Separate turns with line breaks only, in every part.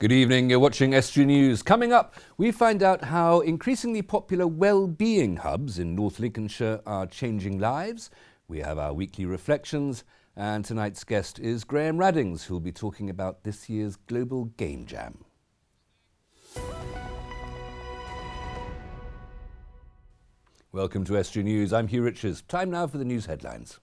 Good evening, you're watching Estuary News. Coming up, we find out how increasingly popular well-being hubs in North Lincolnshire are changing lives. We have our weekly reflections, and tonight's guest is Graham Raddings, who'll be talking about this year's Global Game Jam. Welcome to Estuary News. I'm Hugh Richards. Time now for the news headlines.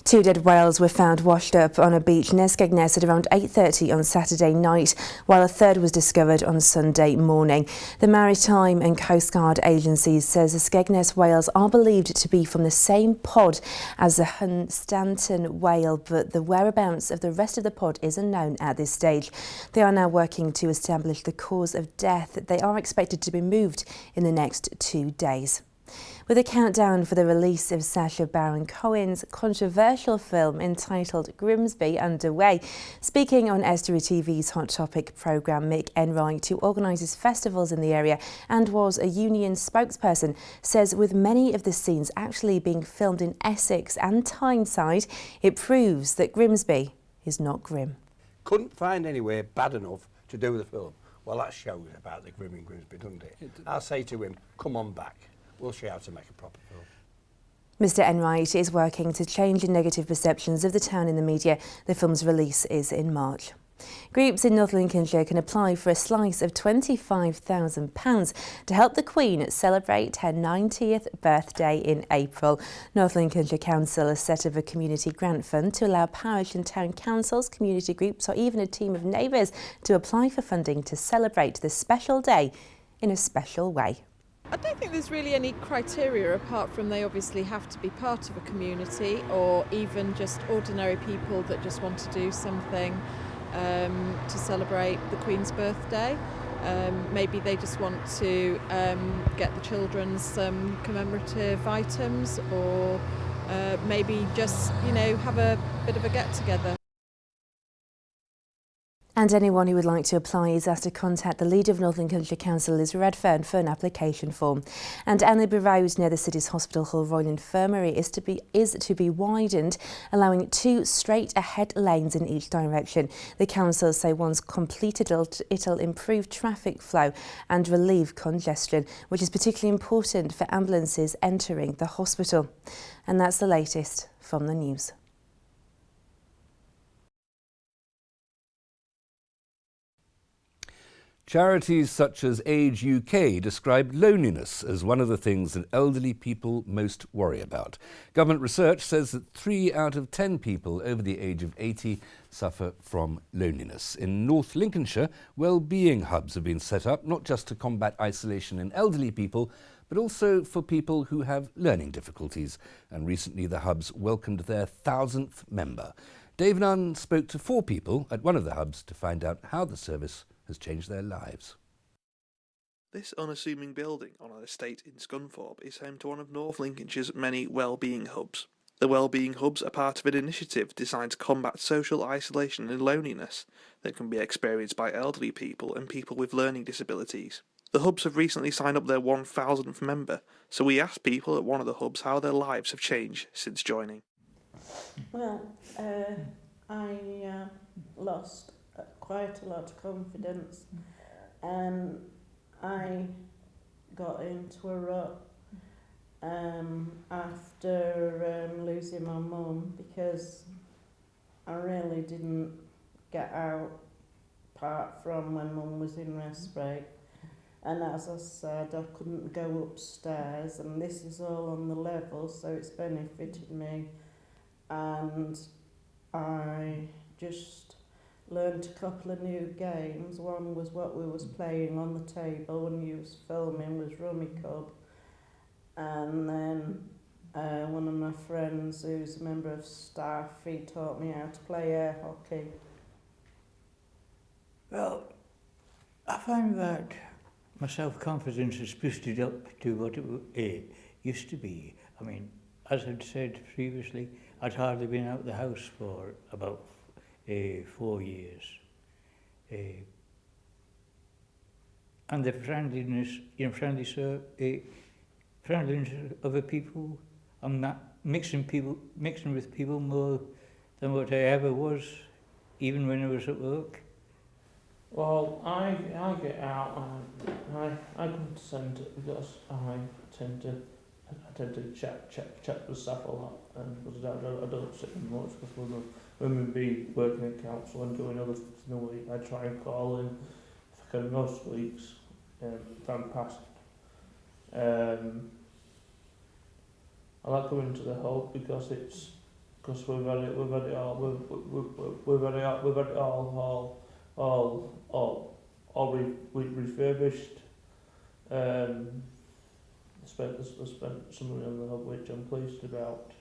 Two dead whales were found washed up on a beach near Skegness at around 8:30 on Saturday night, while a third was discovered on Sunday morning. The Maritime and Coast Guard agencies says the Skegness whales are believed to be from the same pod as the Hunstanton whale, but the whereabouts of the rest of the pod is unknown at this stage. They are now working to establish the cause of death. They are expected to be moved in the next 2 days. With a countdown for the release of Sacha Baron Cohen's controversial film entitled Grimsby underway, speaking on Estuary TV's Hot Topic programme, Mick Enright, who organises festivals in the area and was a union spokesperson, says with many of the scenes actually being filmed in Essex and Tyneside, it proves that Grimsby is not grim.
Couldn't find anywhere bad enough to do the film. Well, that shows about the grim in Grimsby, doesn't it? I'll say to him, come on back. We'll show you how to make a proper film.
Mr Enright is working to change the negative perceptions of the town in the media. The film's release is in March. Groups in North Lincolnshire can apply for a slice of £25,000 to help the Queen celebrate her 90th birthday in April. North Lincolnshire Council has set up a community grant fund to allow parish and town councils, community groups or even a team of neighbours to apply for funding to celebrate this special day in a special way.
I don't think there's really any criteria apart from they obviously have to be part of a community or even just ordinary people that just want to do something to celebrate the Queen's birthday. Maybe they just want to get the children some commemorative items or maybe just, have a bit of a get-together.
And anyone who would like to apply is asked to contact the leader of North Lincolnshire Council, Liz Redfern, for an application form. And Anleybury Road near the city's Hospital Hull Royal Infirmary is to be widened, allowing 2 straight-ahead lanes in each direction. The council say once completed it'll improve traffic flow and relieve congestion, which is particularly important for ambulances entering the hospital. And that's the latest from the news.
Charities such as Age UK describe loneliness as one of the things that elderly people most worry about. Government research says that 3 out of 10 people over the age of 80 suffer from loneliness. In North Lincolnshire, well-being hubs have been set up not just to combat isolation in elderly people, but also for people who have learning difficulties. And recently the hubs welcomed their 1,000th member. Dave Nunn spoke to 4 people at one of the hubs to find out how the service has changed their lives.
This unassuming building on an estate in Scunthorpe is home to one of North Lincolnshire's many well-being hubs. The well-being hubs are part of an initiative designed to combat social isolation and loneliness that can be experienced by elderly people and people with learning disabilities. The hubs have recently signed up their 1,000th member, so we asked people at one of the hubs how their lives have changed since joining.
Well, I lost quite a lot of confidence, and I got into a rut after losing my mum, because I really didn't get out apart from when mum was in respite. And as I said, I couldn't go upstairs, and this is all on the level, so it's benefited me. And I just learned a couple of new games. One was what we was playing on the table when you was filming was Rummy Cub. And then one of my friends who's a member of staff, he taught me how to play air hockey.
Well, I find that my self-confidence is boosted up to what it used to be. I mean, as I'd said previously, I'd hardly been out of the house for about 4 years. And the friendliness, friendliness of the people, I'm not mixing with people more than what I ever was, even when I was at work.
Well, I get out and I come to centre because I tend to chat with staff a lot, and because I don't sit in much, because when we be working in council and doing other things in the week, I try and call in if I can most weeks if I'm past. I like going to the hub because we've had it all refurbished. I spent some money on the hub, which I'm pleased about.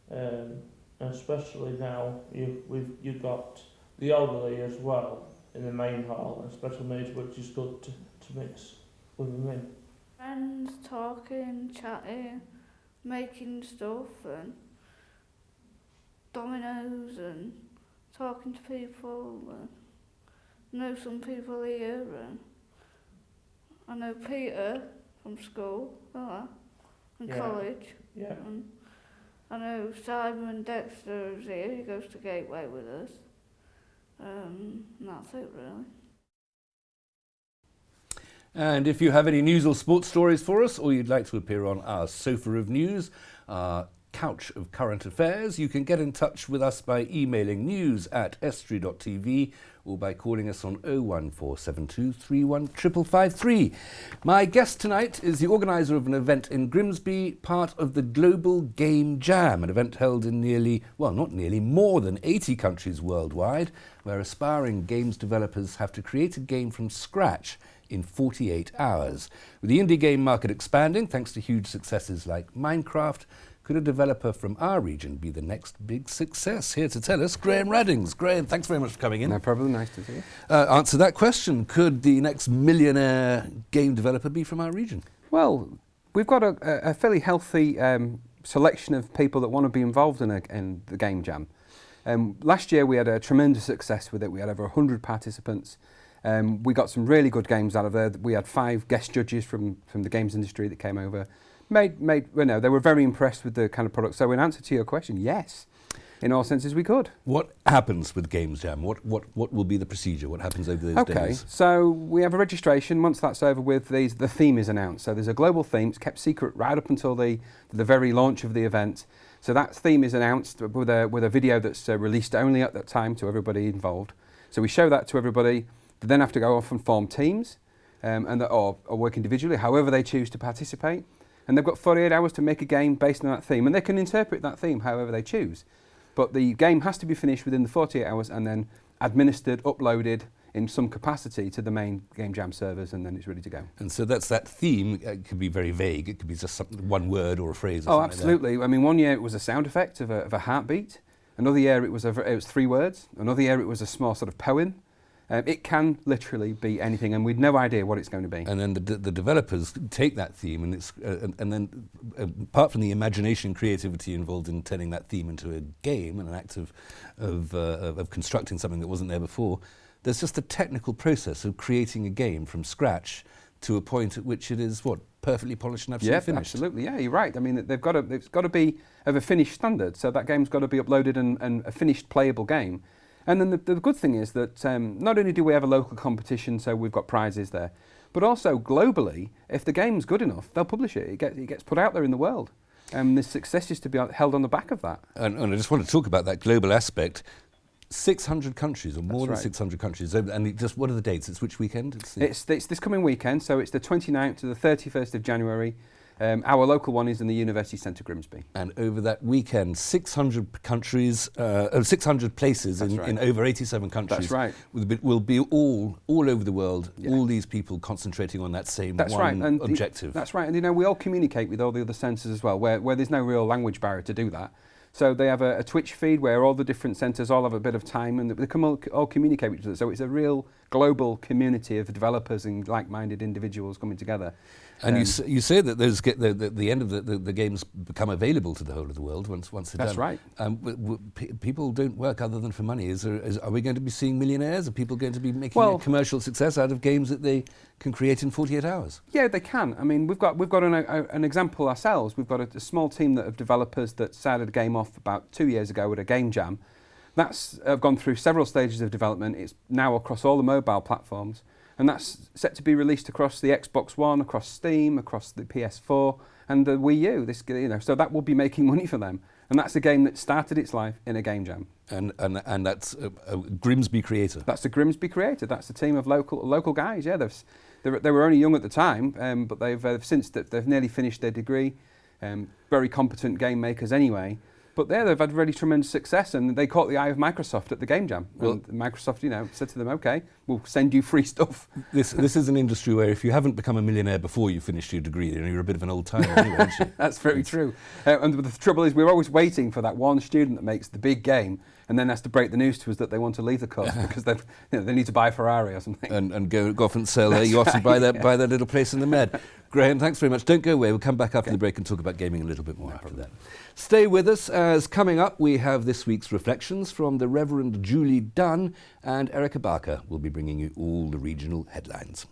And especially now you've got the elderly as well in the main hall and special needs, which is good to mix with them in.
Friends talking, chatting, making stuff and dominoes and talking to people. And I know some people here, and I know Peter from school, and college.
Yeah.
And I know Simon Dexter is here, he goes to Gateway with us. And that's it really.
And if you have any news or sports stories for us, or you'd like to appear on our sofa of news, our couch of current affairs, you can get in touch with us by emailing news@estuary.tv or by calling us on 01472 31 553. My guest tonight is the organiser of an event in Grimsby, part of the Global Game Jam, an event held in more than 80 countries worldwide, where aspiring games developers have to create a game from scratch in 48 hours. With the indie game market expanding, thanks to huge successes like Minecraft, could a developer from our region be the next big success? Here to tell us, Graham Raddings. Graham, thanks very much for coming in.
No problem, nice to see you.
Answer that question. Could the next millionaire game developer be from our region?
Well, we've got a fairly healthy selection of people that want to be involved in the Game Jam. Last year we had a tremendous success with it. We had over 100 participants. We got some really good games out of there. We had 5 guest judges from the games industry that came over. They were very impressed with the kind of product. So in answer to your question, yes, in all senses we could.
What happens with Games Jam? What will be the procedure? What happens over those days?
Okay, so we have a registration. Once that's over with, the theme is announced. So there's a global theme. It's kept secret right up until the very launch of the event. So that theme is announced with a video that's released only at that time to everybody involved. So we show that to everybody. They then have to go off and form teams or work individually, however they choose to participate. And they've got 48 hours to make a game based on that theme. And they can interpret that theme however they choose. But the game has to be finished within the 48 hours and then administered, uploaded in some capacity to the main Game Jam servers, and then it's ready to go. And
so that's that theme. It could be very vague. It could be just one word or a phrase or something
absolutely.
Like that.
I mean, one year it was a sound effect of a heartbeat. Another year it was 3 words. Another year it was a small sort of poem. It can literally be anything, and we'd no idea what it's going to be.
And then the developers take that theme, and then apart from the imagination and creativity involved in turning that theme into a game and an act of constructing something that wasn't there before, there's just a technical process of creating a game from scratch to a point at which it is perfectly polished and absolutely finished.
Absolutely. Yeah, you're right. I mean, it's got to be of a finished standard. So that game's got to be uploaded and a finished playable game. And then the good thing is that not only do we have a local competition, so we've got prizes there, but also globally, if the game's good enough, they'll publish it. It gets put out there in the world. The success is to be held on the back of that.
And I just want to talk about that global aspect. 600 countries, or more than 600 countries. And what are the dates? It's which weekend?
It's this coming weekend, so it's the 29th to the 31st of January. Our local one is in the University Centre Grimsby.
And over that weekend, 600 countries, 600 places in over 87 countries.
That's right.
Will be all over the world, all these people concentrating on that same objective.
That's right. And we all communicate with all the other centres as well, where there's no real language barrier to do that. So they have a Twitch feed where all the different centres all have a bit of time and they can all communicate with each other. So it's a real global community of developers and like-minded individuals coming together.
And you say that those the end of the games become available to the whole of the world once they're
done. That's
right. People don't work other than for money. Are we going to be seeing millionaires? Are people going to be making a commercial success out of games that they can create in 48 hours?
Yeah, they can. I mean, we've got an example ourselves. We've got a small team of developers that started a game off off about 2 years ago with a game jam. That's gone through several stages of development. It's now across all the mobile platforms, and that's set to be released across the Xbox One, across Steam, across the PS4 and the Wii U. So that will be making money for them. And that's a game that started its life in a game jam.
And that's a Grimsby creator.
That's a Grimsby creator. That's a team of local guys. Yeah, they were only young at the time, but they've nearly finished their degree. Very competent game makers anyway. But they've had really tremendous success, and they caught the eye of Microsoft at the game jam. Well, and Microsoft, said to them, "Okay, we'll send you free stuff."
This is an industry where if you haven't become a millionaire before you finished your degree, then you're a bit of an old timer anyway, aren't you?
That's very true. And the trouble is, we're always waiting for that one student that makes the big game, and then has to break the news to us that they want to leave the course because they need to buy a Ferrari or something.
And go off and sell their yacht and buy their little place in the Med. Graham, thanks very much. Don't go away. We'll come back after the break and talk about gaming a little bit more after that. Stay with us, as coming up we have this week's reflections from the Reverend Julie Dunn, and Erica Barker will be bringing you all the regional headlines.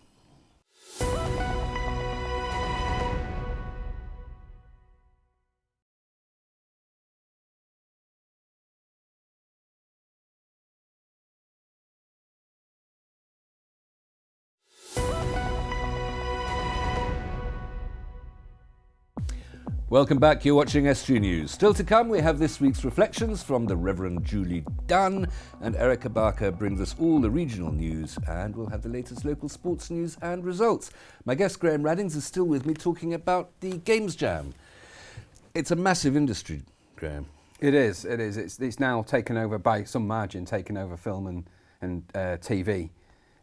Welcome back, you're watching SG News. Still to come, we have this week's reflections from the Reverend Julie Dunn, and Erica Barker brings us all the regional news, and we'll have the latest local sports news and results. My guest Graham Raddings is still with me talking about the Games Jam. It's a massive industry, Graham.
It is. It's now taken over by some margin, taken over film and TV.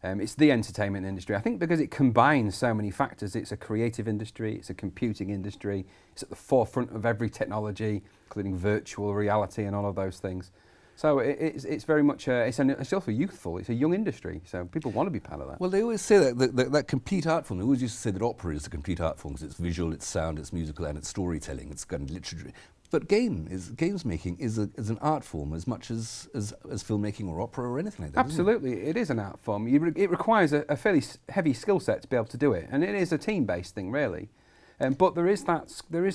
It's the entertainment industry. I think because it combines so many factors. It's a creative industry, it's a computing industry, it's at the forefront of every technology, including virtual reality and all of those things. So it's very much, it's also youthful, it's a young industry, so people want to be part of that.
Well, they always say that complete art form, they always used to say that opera is a complete art form because it's visual, it's sound, it's musical and it's storytelling, it's kind of literature. But games making is an art form as much as filmmaking or opera or anything like that.
Absolutely, it is an art form. It requires a fairly heavy skill set to be able to do it, and it is a team-based thing, really. But there is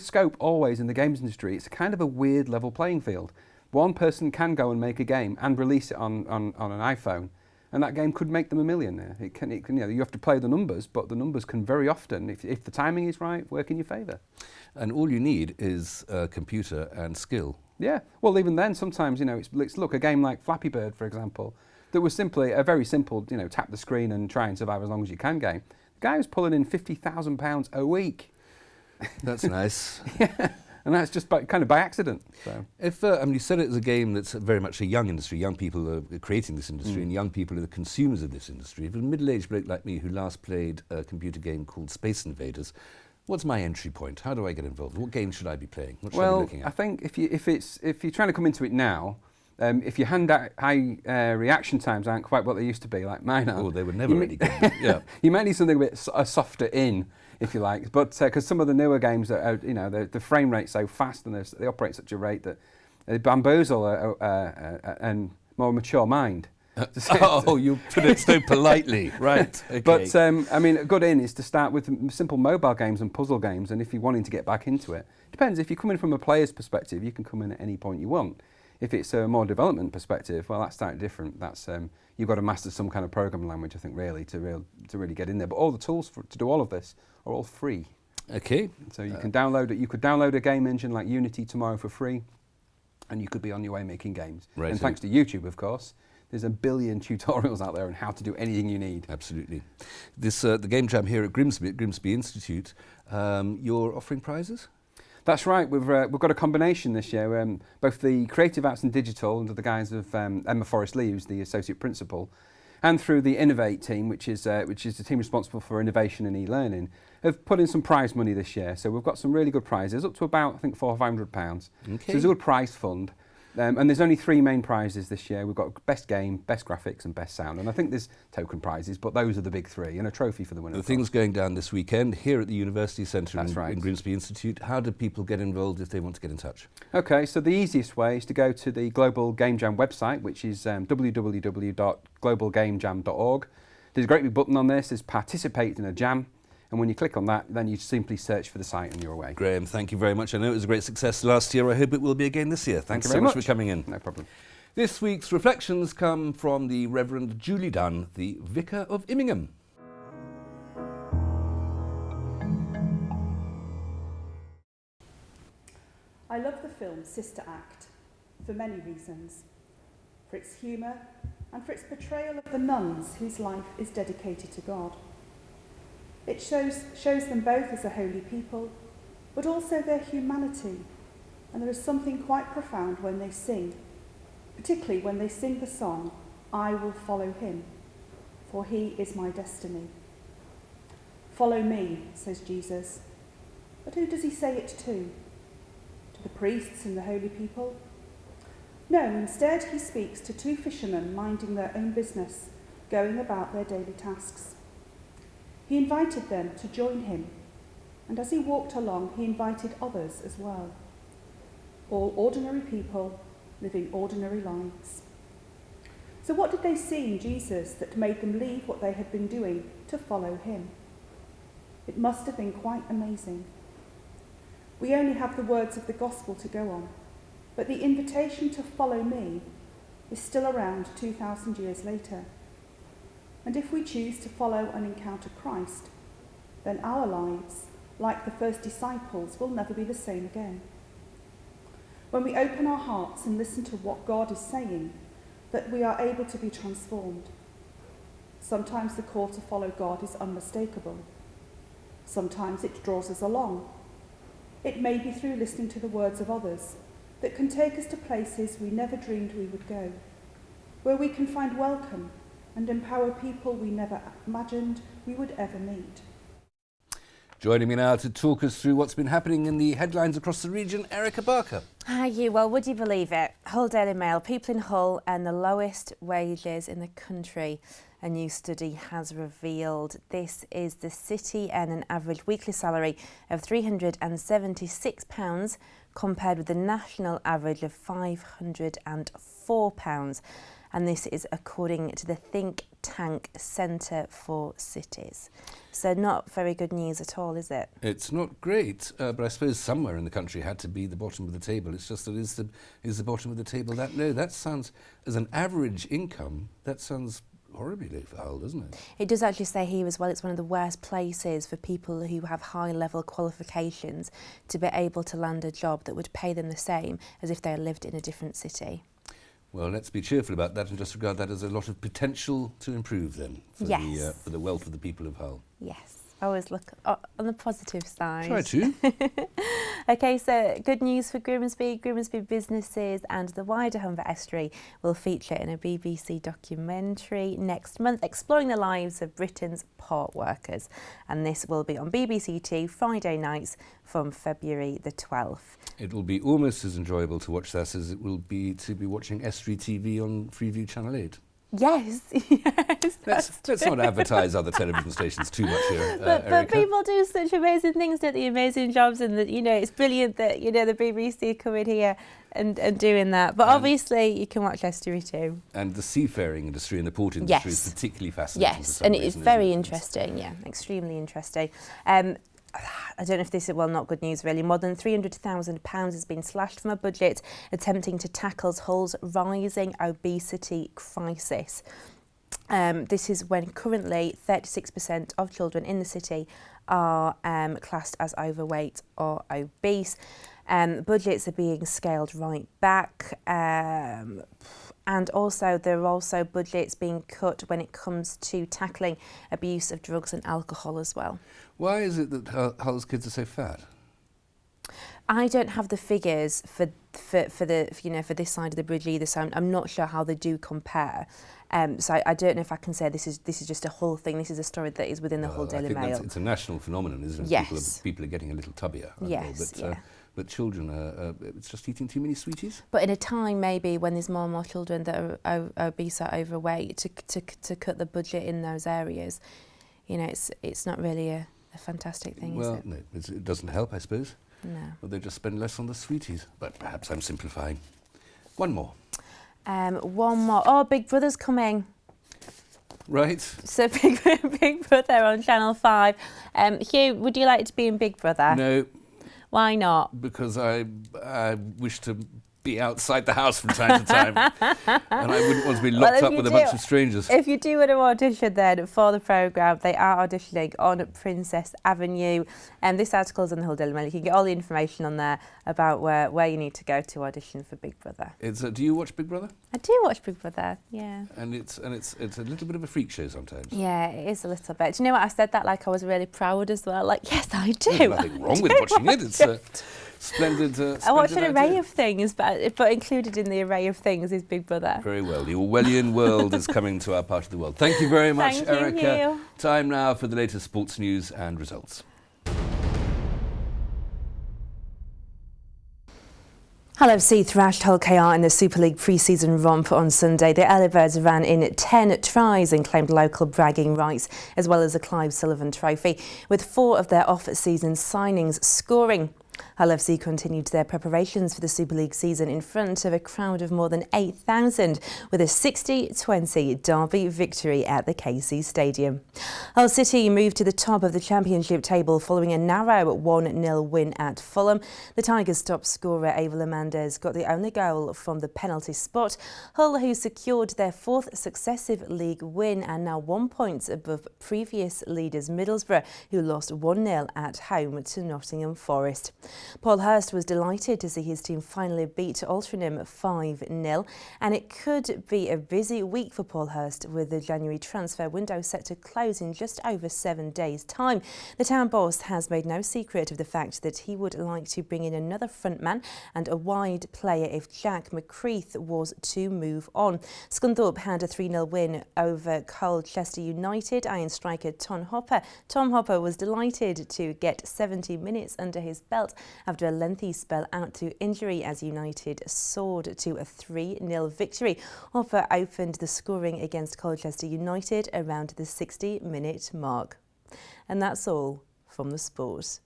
scope always in the games industry. It's kind of a weird level playing field. One person can go and make a game and release it on an iPhone, and that game could make them $1 million. It can, you have to play the numbers, but the numbers can very often, if the timing is right, work in your favour.
And all you need is a computer and skill.
Yeah, well, even then, sometimes, look, a game like Flappy Bird, for example, that was simply a very simple, tap the screen and try and survive as long as you can game. The guy was pulling in £50,000 a week.
That's nice.
Yeah. And that's just kind of by accident. So.
If you said it as a game that's very much a young industry, young people are creating this industry and young people are the consumers of this industry. If a middle-aged bloke like me who last played a computer game called Space Invaders, what's my entry point? How do I get involved? What game should I be playing? What should I be looking at?
I think if you're trying to come into it now, if your high reaction times aren't quite what they used to be, like mine are.
Oh, they were never really good. Yeah.
You might need something a bit softer if you like, but because some of the newer games are, the frame rate's so fast and they operate at such a rate that they bamboozle a more mature mind.
Oh, you put it so politely, right? Okay.
But a good in is to start with simple mobile games and puzzle games, and if you're wanting to get back into it, depends. If you're coming from a player's perspective, you can come in at any point you want. If it's a more development perspective, well, that's slightly different. That's you've got to master some kind of programming language, I think, really, to really get in there. But all the tools to do all of this are all free.
Okay.
So you can download it. You could download a game engine like Unity tomorrow for free, and you could be on your way making games.
Right.
And thanks to YouTube, of course, there's a billion tutorials out there on how to do anything you need.
Absolutely. This the Game Jam here at Grimsby Institute. You're offering prizes?
That's right. We've got a combination this year. Both the Creative Arts and Digital, under the guise of Emma Forrest-Lee, who's the Associate Principal, and through the Innovate team, which is the team responsible for innovation and e-learning, have put in some prize money this year. So we've got some really good prizes, up to about, I think, £400 or £500.
Okay.
So there's a good prize fund. And there's only 3 main prizes this year. We've got Best Game, Best Graphics and Best Sound. And I think there's token prizes, but those are the big 3, and a trophy for the winner.
The thing's going down this weekend here at the University Centre
in
Grimsby Institute. How do people get involved if they want to get in touch?
OK, so the easiest way is to go to the Global Game Jam website, which is www.globalgamejam.org. There's a great big button on this, says Participate in a Jam. And when you click on that, then you simply search for the site and you're away.
Graham, thank you very much. I know it was a great success last year. I hope it will be again this year. Thanks
Thank you
so
very
much
much
for coming in.
No problem.
This week's reflections come from the Reverend Julie Dunn, the Vicar of Immingham.
I love the film Sister Act for many reasons. For its humour and for its portrayal of the nuns whose life is dedicated to God. It shows them both as a holy people, but also their humanity, and there is something quite profound when they sing, particularly when they sing the song, I will follow him, for he is my destiny. Follow me, says Jesus, but who does he say it to? To the priests and the holy people? No, instead he speaks to two fishermen minding their own business, going about their daily tasks. He invited them to join him, and as he walked along, he invited others as well. All ordinary people living ordinary lives. So what did they see in Jesus that made them leave what they had been doing to follow him? It must have been quite amazing. We only have the words of the gospel to go on, but the invitation to follow me is still around 2,000 years later. And if we choose to follow and encounter Christ, then our lives, like the first disciples, will never be the same again. When we open our hearts and listen to what God is saying, that we are able to be transformed. Sometimes the call to follow God is unmistakable. Sometimes it draws us along. It may be through listening to the words of others that can take us to places we never dreamed we would go, where we can find welcome and empower people we never imagined we would ever meet.
Joining me now to talk us through what's been happening in the headlines across the region, Erica Barker.
Hi, you. Well, would you believe it? Hull Daily Mail, people in Hull earn the lowest wages in the country. A new study has revealed this is the city earn an average weekly salary of £376 compared with the national average of £504. And this is according to the think tank Centre for Cities. So not very good news at all, is it?
It's not great, but I suppose somewhere in the country had to be the bottom of the table. It's just that is the bottom of the table that low? That sounds, as an average income, that sounds horribly low for Hull, doesn't it?
It does actually say here as well it's one of the worst places for people who have high level qualifications to be able to land a job that would pay them the same as if they lived in a different city.
Well, let's be cheerful about that and just regard that as a lot of potential to improve then for, for the wealth of the people of Hull.
Yes, always look on the positive side.
Try to.
OK, so good news for Grimsby. Grimsby businesses and the wider Humber Estuary will feature in a BBC documentary next month exploring the lives of Britain's port workers. And this will be on BBC Two Friday nights from February the 12th.
It will be almost as enjoyable to watch that as it will be to be watching Estuary TV on Freeview Channel 8.
Yes, yes.
Let's not advertise other television stations too much here,
but people do such amazing things, don't they? Amazing jobs, and that, you know, it's brilliant that, you know, the BBC coming here and doing that. But obviously, you can watch Estuary too.
And the seafaring industry and the port industry is particularly fascinating.
Yes, and it is very interesting. Yeah, extremely interesting. I don't know if this is, well, not good news really. More than £300,000 has been slashed from a budget attempting to tackle Hull's rising obesity crisis. This is when currently 36% of children in the city are classed as overweight or obese. Budgets are being scaled right back. And also, there are also budgets being cut when it comes to tackling abuse of drugs and alcohol as well.
Why is it that Hull's kids are so fat?
I don't have the figures for this side of the bridge either, so I'm not sure how they do compare. So I don't know if I can say this is just a Hull thing. This is a story that is within the Hull Daily Mail.
It's a national phenomenon, isn't it?
Yes.
People are getting a little tubbier.
Yes.
But children are it's just eating too many sweeties.
But in a time maybe when there's more and more children that are obese or overweight, to cut the budget in those areas, you know, it's not really a fantastic thing, is it?
Well, no, it doesn't help, I suppose.
No.
Well, they just spend less on the sweeties. But perhaps I'm simplifying. One more.
One more. Oh, Big Brother's coming.
Right.
So Big Brother on Channel 5. Hugh, would you like to be in Big Brother?
No,
Why not?
because I wish to be outside the house from time to time, and I wouldn't want to be locked up with a bunch of strangers.
If you do want to audition then for the programme, they are auditioning on Princess Avenue, and this article is on the Hull Daily Mail. You can get all the information on there about where you need to go to audition for Big Brother.
Do you watch Big Brother?
I do watch Big Brother, yeah.
And it's a little bit of a freak show sometimes.
Yeah, it is a little bit. Do you know what? I said that like I was really proud as well. Like, yes, I do.
There's nothing wrong with watching it. It's splendid.
I watch an array of things, but included in the array of things is Big Brother.
Very well. The Orwellian world is coming to our part of the world. Thank you very much, Erica.
You.
Time now for the latest sports news and results.
Hull FC thrashed Hull KR in the Super League pre-season romp on Sunday. The Early Birds ran in 10 tries and claimed local bragging rights, as well as the Clive Sullivan Trophy, with 4 of their off-season signings scoring. Hull FC continued their preparations for the Super League season in front of a crowd of more than 8,000 with a 60-20 derby victory at the KC Stadium. Hull City moved to the top of the Championship table following a narrow 1-0 win at Fulham. The Tigers' top scorer Ava Lamandes got the only goal from the penalty spot. Hull, who secured their 4th successive league win, and now 1 point above previous leaders Middlesbrough, who lost 1-0 at home to Nottingham Forest. Paul Hurst was delighted to see his team finally beat Altrincham 5-0, and it could be a busy week for Paul Hurst, with the January transfer window set to close in just over 7 days' time. The town boss has made no secret of the fact that he would like to bring in another frontman and a wide player if Jack McCreath was to move on. Scunthorpe had a 3-0 win over Colchester United. Iron striker Tom Hopper was delighted to get 70 minutes under his belt after a lengthy spell out to injury as United soared to a 3-0 victory. Hopper opened the scoring against Colchester United around the 60-minute mark. And that's all from the sport.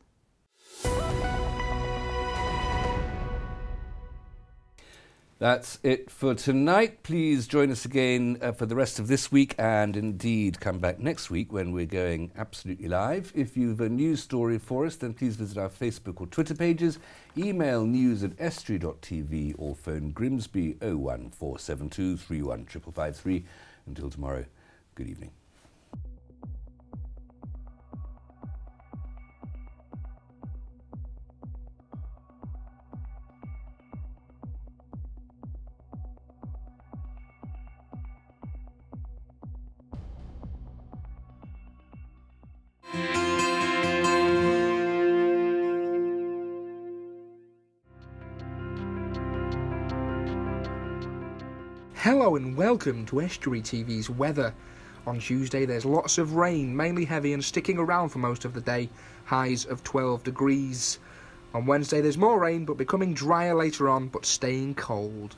That's it for tonight. Please join us again for the rest of this week, and indeed come back next week when we're going absolutely live. If you've a news story for us, then please visit our Facebook or Twitter pages, email news@estuary.tv, or phone Grimsby 01472 31 553. Until tomorrow, good evening.
Hello and welcome to Estuary TV's weather. On Tuesday there's lots of rain, mainly heavy and sticking around for most of the day, highs of 12 degrees. On Wednesday there's more rain but becoming drier later on, but staying cold.